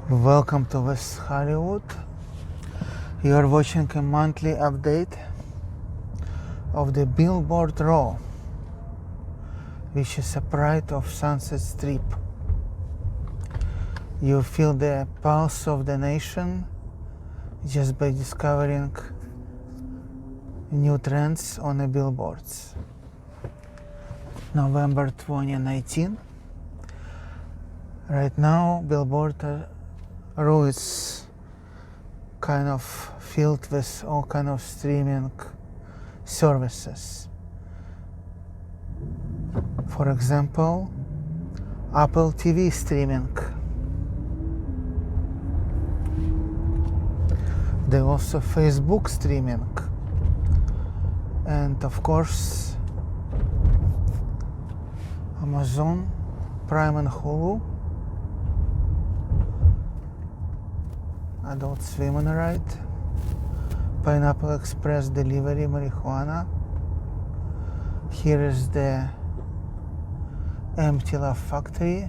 Welcome to West Hollywood. You are watching a monthly update of the Billboard Row, which is a part of Sunset Strip. You feel the pulse of the nation just by discovering new trends on the billboards. November 2019. Right now, Billboard Row is kind of filled with all kind of streaming services. For example, Apple TV streaming. They also Facebook streaming. And of course, Amazon Prime and Hulu. Adult Swim on the right, Pineapple Express Delivery Marijuana. Here is the Empty Love Factory.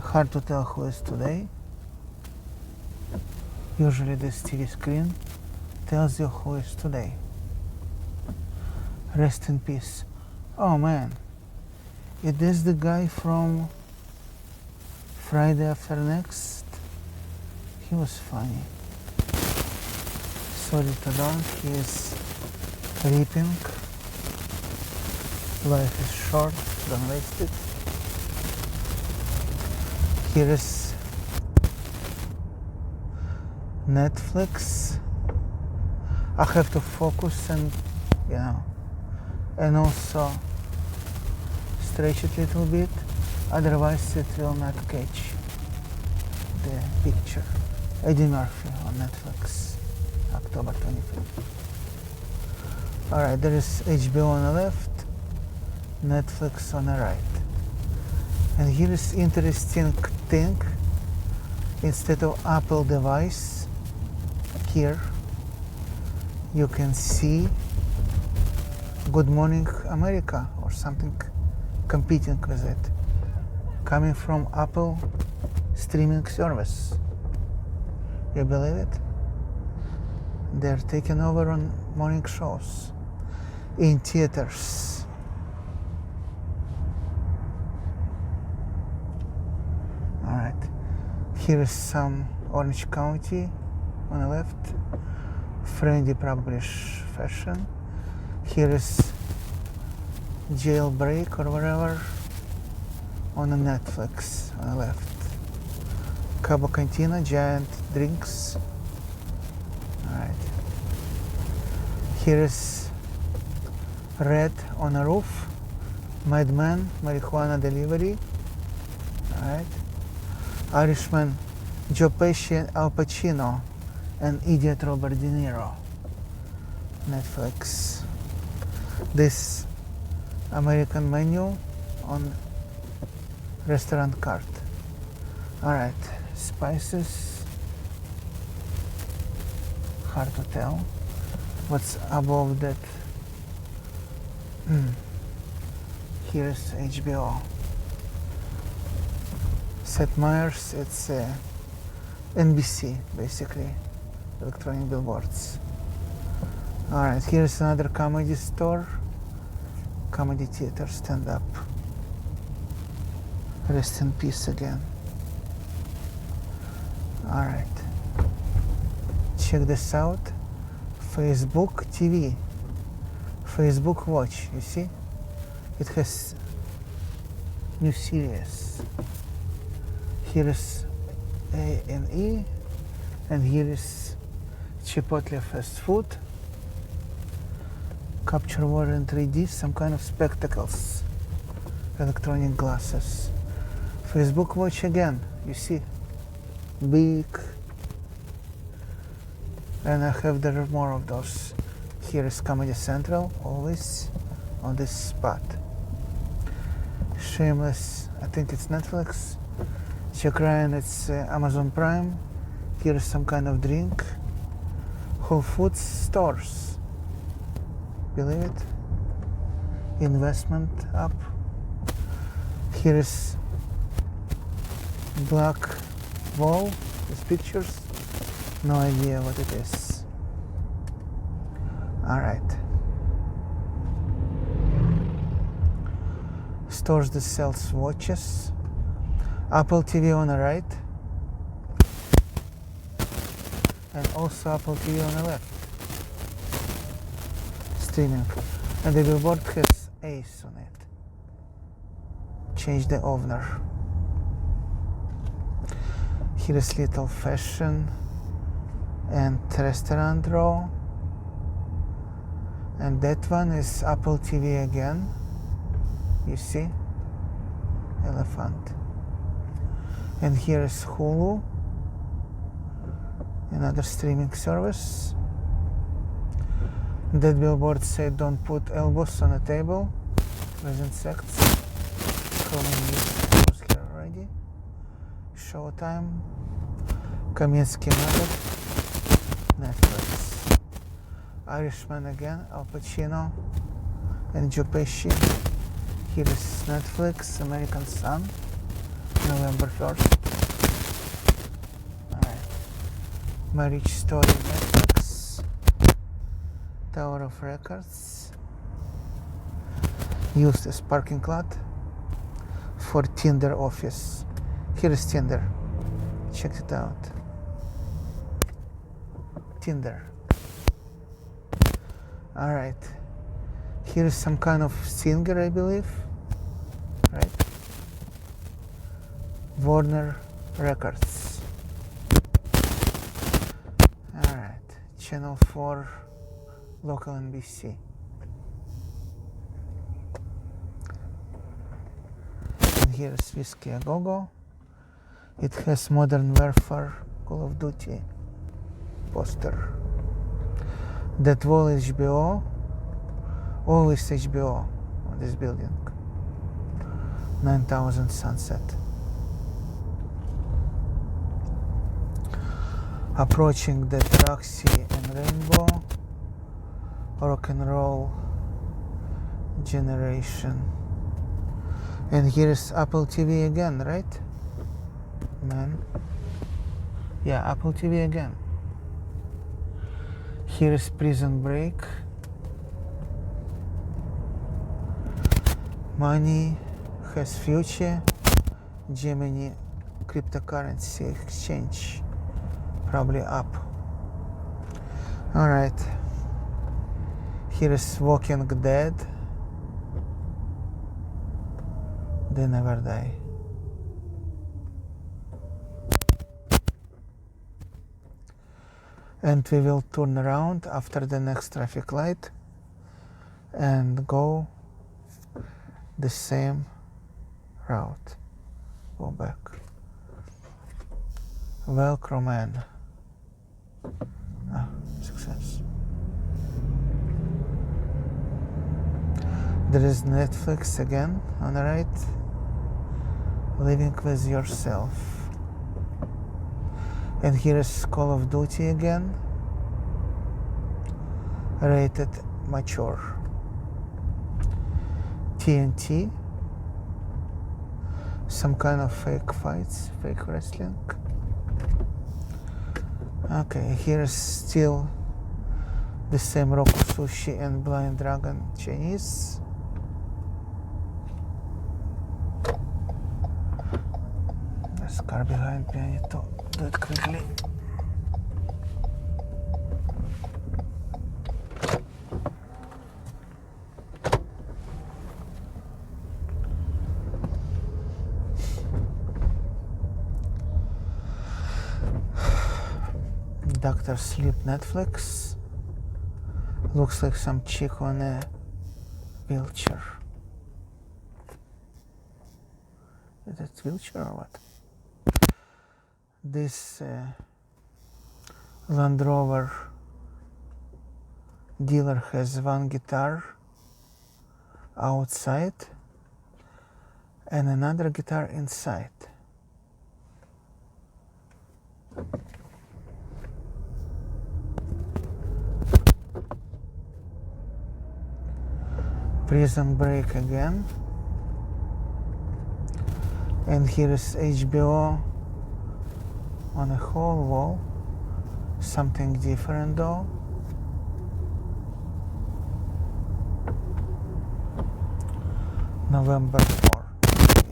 Hard to tell who is today. Usually this TV screen tells you who is today. Rest in peace. Oh man, it is the guy from Friday After Next. He was funny. Sorry to learn, he is reaping. Life is short, don't waste it. Here is Netflix. I have to focus and and also stretch it a little bit. Otherwise it will not catch the picture. Eddie Murphy on Netflix, October 25th. Alright, there is HBO on the left, Netflix on the right. And here is interesting thing. Instead of Apple device, here you can see Good Morning America or something competing with it, coming from Apple streaming service. You believe it? They're taking over on morning shows in theaters. Alright, here is some Orange County on the left, Friendly probably fashion. Here is Jailbreak or whatever on the Netflix on the left. Cabo Cantina, Giant Drinks. Alright. Here is Red on a Roof, Mad Men, Marijuana Delivery. Alright. Irishman, Joe Pesci and Al Pacino, and Idiot Robert De Niro. Netflix. This American menu on restaurant cart. Alright, spices. Hard to tell what's above that. Here's HBO. Seth Meyers, it's NBC basically, electronic billboards. Alright, here's another comedy store, comedy theater, stand up. Rest in peace again. Alright, check this out. Facebook TV, Facebook Watch, you see? It has new series. Here is A&E, and here is Chipotle fast food. Capture water in 3D, some kind of spectacles, electronic glasses. Facebook Watch again, you see, big. And I have there are more of those. Here is Comedy Central, always on this spot. Shameless, I think it's Netflix. Check Ryan, it's Amazon Prime. Here is some kind of drink. Whole Foods stores. Believe it? Investment up. Here is black wall with pictures. No idea what it is. Alright. Stores that sells watches. Apple TV on the right. And also Apple TV on the left. Streaming. And the billboard has Ace on it. Change the owner. Here is little fashion and restaurant row. And that one is Apple TV again. You see? Elephant. And here is Hulu. Another streaming service. That billboard said don't put elbows on a table with insects. How many years was here already? Showtime. Kaminsky Nugget. Netflix. Irishman again, Al Pacino and Joe Pesci. Here is Netflix, American Sun, November 1st. Alright. Marriage Story, Netflix. Tower of Records. Used as parking lot for Tinder office. Here is Tinder. Check it out. Tinder. Alright. Here is some kind of singer, I believe. Right? Warner Records. Alright. Channel 4, local NBC. And here is Whiskey A Go Go. It has Modern Warfare, Call of Duty poster. That wall is HBO. Always HBO on this building. 9000 Sunset. Approaching the Roxy and Rainbow. Rock and Roll Generation. And here is Apple TV again, right? Man. Yeah, Apple TV again. Here is Prison Break. Money has future. Gemini cryptocurrency exchange. Probably up. Alright. Here is Walking Dead. They never die. And we will turn around after the next traffic light and go the same route. Go back. Velcro Man. Ah, success. There is Netflix again on the right. Living with Yourself. And here is Call of Duty again. Rated mature. TNT. Some kind of fake fights, fake wrestling. Okay, here is still the same Roku Sushi and Blind Dragon Chinese. There's a car behind me, I need to do it quickly. Dr. Sleep Netflix. Looks like some chick on a wheelchair. Is it wheelchair or what? This Land Rover dealer has one guitar outside and another guitar inside. Prison Break again. And here is HBO on a whole wall. Something different though. November 4. Yeah.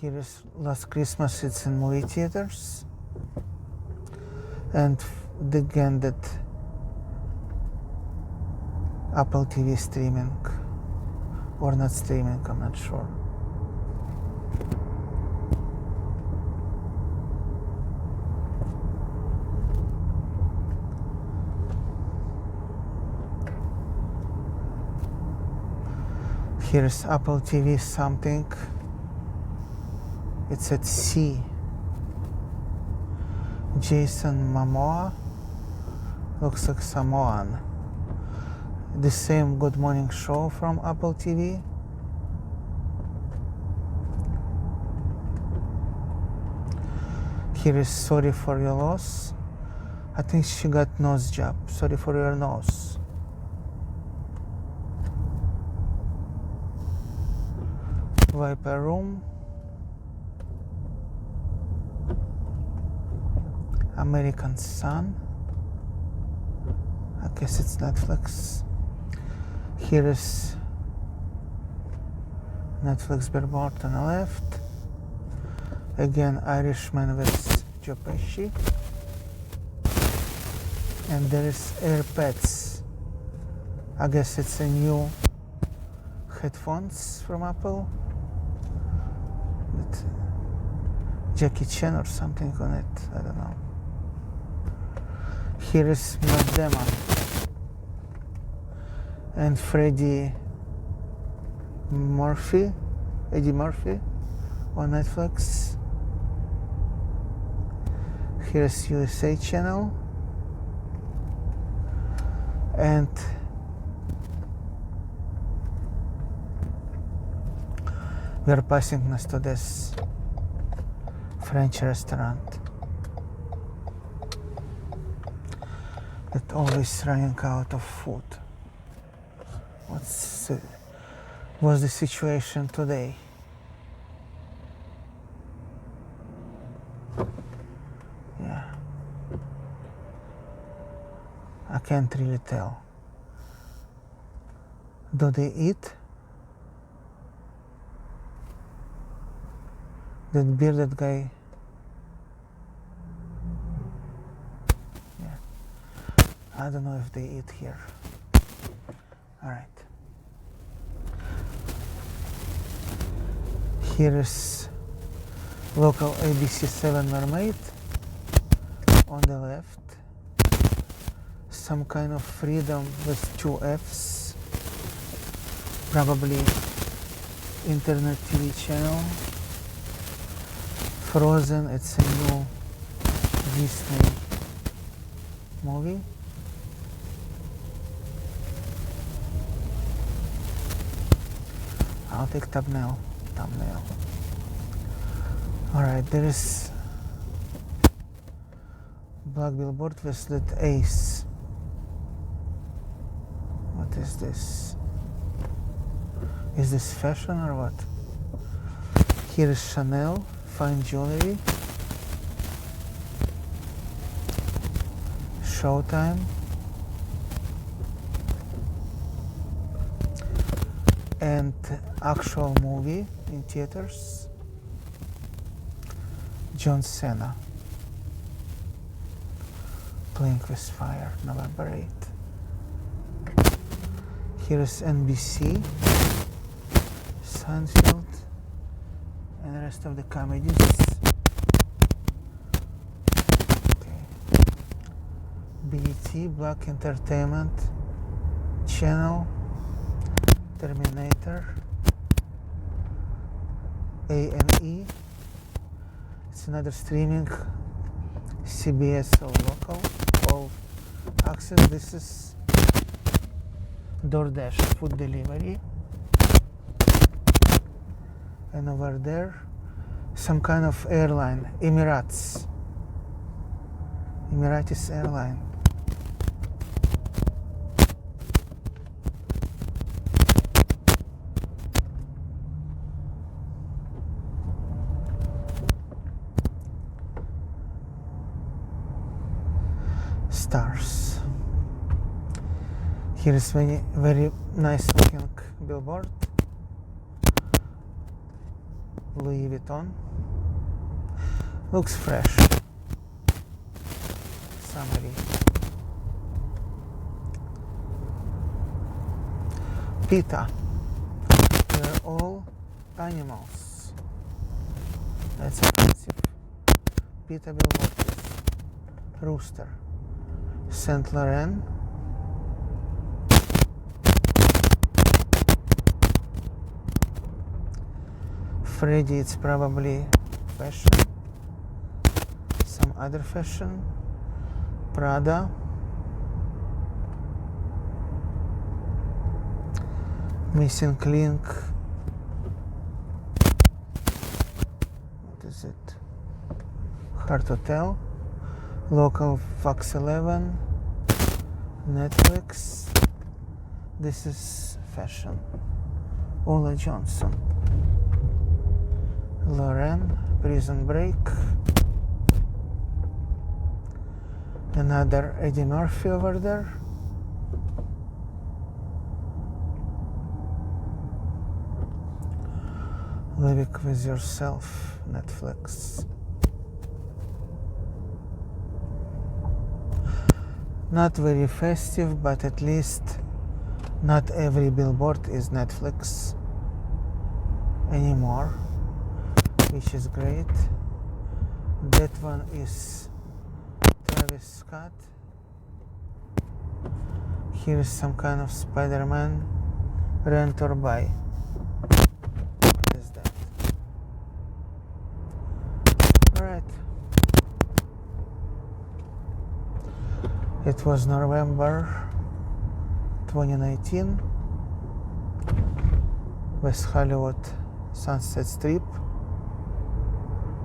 Here is Last Christmas. It's in movie theaters. And again that Apple TV streaming or not streaming, I'm not sure. Here's Apple TV something. It's at sea. Jason Momoa looks like Samoan. The same Good Morning Show from Apple TV. Here is Sorry for Your Loss. I think she got nose job. Sorry for your nose. Viper Room. American Sun. I guess it's Netflix. Here is Netflix Billboard on the left. Again, Irishman with Joe Pesci. And there is AirPods. I guess it's a new headphones from Apple. With Jackie Chan or something on it. I don't know. Here is Matt Damon and Eddie Murphy on Netflix. Here's USA channel, and we are passing next to this French restaurant that always running out of food. What's the situation today? Yeah, I can't really tell. Do they eat? That bearded guy. Yeah, I don't know if they eat here. All right. Here is local ABC7 Mermaid on the left. Some kind of freedom with 2 F's. Probably internet TV channel. Frozen, it's a new Disney movie. I'll take thumbnail. Alright, there is black billboard with that ace. What is this? Is this fashion or what? Here is Chanel, fine jewelry. Showtime. And actual movie in theaters. John Cena. Playing with Fire, November 8th. Here is NBC, Seinfeld, and the rest of the comedies. Okay. BET, Black Entertainment Channel, Terminator, A&E. It's another streaming, CBS or local, all access. This is DoorDash, food delivery. And over there, some kind of airline, Emirates airline. stars. Here is very nice looking billboard. Louis Vuitton. Looks fresh. Summery. PETA. They're all animals. That's offensive. PETA billboard is rooster. Saint Laurent. Freddy, it's probably fashion. Some other fashion. Prada. Missing link. What is it? Heart Hotel. Local Fox 11. Netflix. This is fashion. Ola Johnson. Lauren. Prison Break. Another Eddie Murphy over there. Living with Yourself, Netflix. Not very festive, but at least not every billboard is Netflix anymore, which is great. That one is Travis Scott. Here is some kind of Spider-Man rent or buy. What is that? Alright. It was November 2019. West Hollywood Sunset Strip.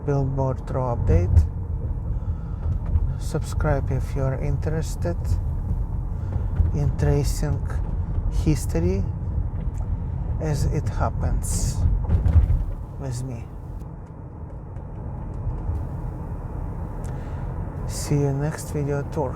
Billboard Row update. Subscribe if you are interested in tracing history as it happens with me. See you next video tour.